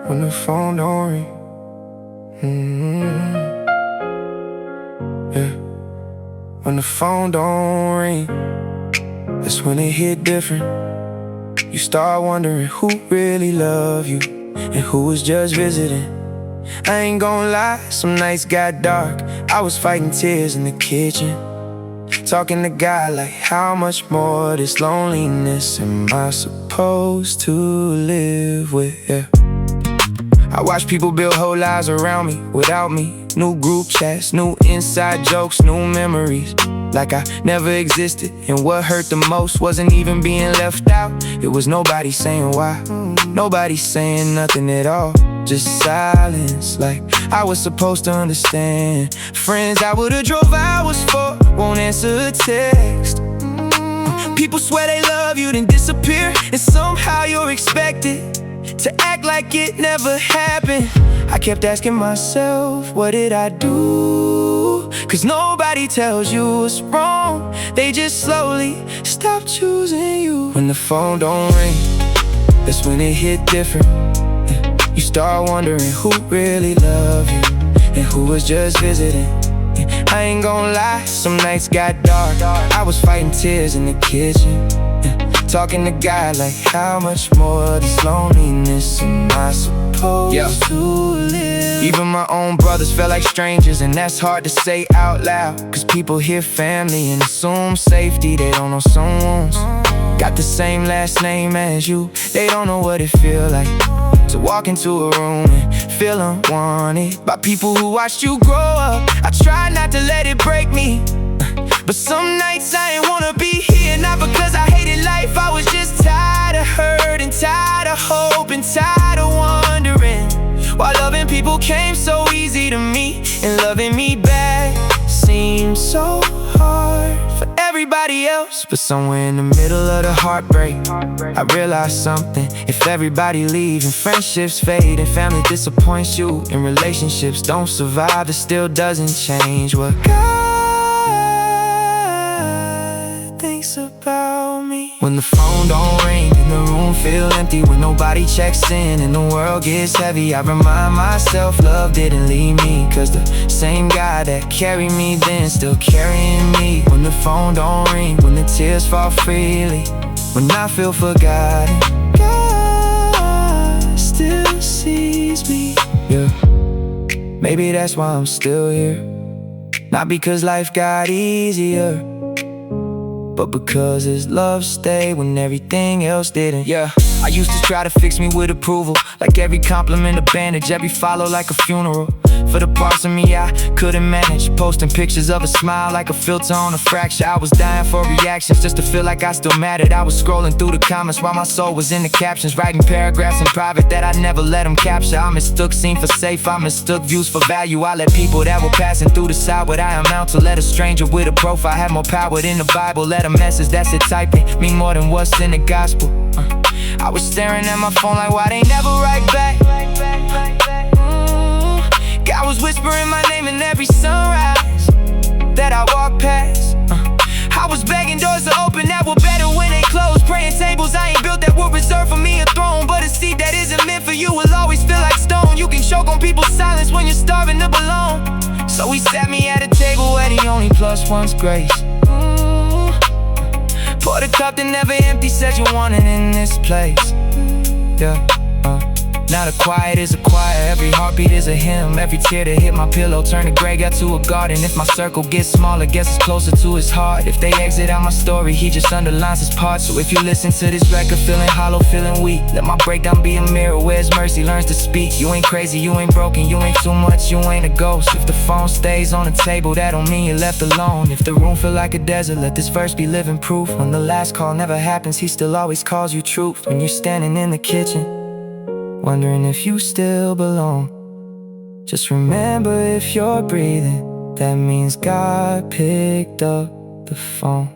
when the phone don't ring. Yeah, when the phone don't ring, that's when it hit different. You start wondering who really love you and who was just visiting. I ain't gon' lie, some nights got dark. I was fighting tears in the kitchen, talking to God like, how much more this loneliness am I supposed to live with? Yeah. I watch people build whole lives around me without me. New group chats, new inside jokes, new memories, like I never existed. And what hurt the most wasn't even being left out. It was nobody saying why, nobody saying nothing at all. Just silence, like I was supposed to understand. Friends I would've drove hours for won't answer a text. People swear they love you, then disappear, and somehow you're expected to act like it never happened. I kept asking myself, what did I do? Cause nobody tells you what's wrong, they just slowly stop choosing you. When the phone don't ring, that's when it hit different. You start wondering who really loved you and who was just visiting. I ain't gon' lie, some nights got dark. I was fighting tears in the kitchen, talking to God like, how much more this loneliness am I supposed to live? Even my own brothers felt like strangers, and that's hard to say out loud. Cause people hear family and assume safety, they don't know someone's got the same last name as you. They don't know what it feel like to walk into a room and feel unwanted by people who watched you grow up. I try not to let it break me, but some nights I ain't wanna be here. Not because I hated life, I was just tired of hurting, tired of hoping, tired of wondering why loving people came so easy to me, and loving me back seems so hard for everybody else. But somewhere in the middle of the heartbreak, I realized something. If everybody leaves and friendships fade and family disappoints you and relationships don't survive, it still doesn't change what God thinks about me. When the phone don't ring and the room feel empty, when nobody checks in and the world gets heavy, I remind myself love didn't leave me. Cause the same God that carried me then still carrying me. When the phone don't ring, when the tears fall freely, when I feel forgotten, God still sees me. Yeah, maybe that's why I'm still here. Not because life got easier, but because his love stayed when everything else didn't. Yeah, I used to try to fix me with approval, like every compliment a bandage, every follow like a funeral. For the parts of me I couldn't manage, posting pictures of a smile like a filter on a fracture. I was dying for reactions just to feel like I still mattered. I was scrolling through the comments while my soul was in the captions, writing paragraphs in private that I never let them capture. I mistook seen for safe, I mistook views for value. I let people that were passing through decide what I amount to. Let a stranger with a profile have more power than the Bible. Let a message that's it typing mean more than what's in the gospel. I was staring at my phone like, why they never write back? God was whispering my name in every sunrise that I walked past. I was begging doors to open that were better when they closed, praying tables I ain't built that were reserved for me a throne. But a seed that isn't meant for you will always feel like stone. You can choke on people's silence when you're starving to belong. So he sat me at a table where the only plus one's grace. Poured a cup that never empty, said you want it in this place. Yeah. Now the quiet is a choir, every heartbeat is a hymn. Every tear that hit my pillow turned a graveyard to a garden. If my circle gets smaller, guess it's closer to his heart. If they exit out my story, he just underlines his part. So if you listen to this record feeling hollow, feeling weak, let my breakdown be a mirror where his mercy learns to speak. You ain't crazy, you ain't broken, you ain't too much, you ain't a ghost. If the phone stays on the table, that don't mean you're left alone. If the room feel like a desert, let this verse be living proof. When the last call never happens, he still always calls you truth. When you're standing in the kitchen wondering if you still belong, just remember, if you're breathing, that means God picked up the phone.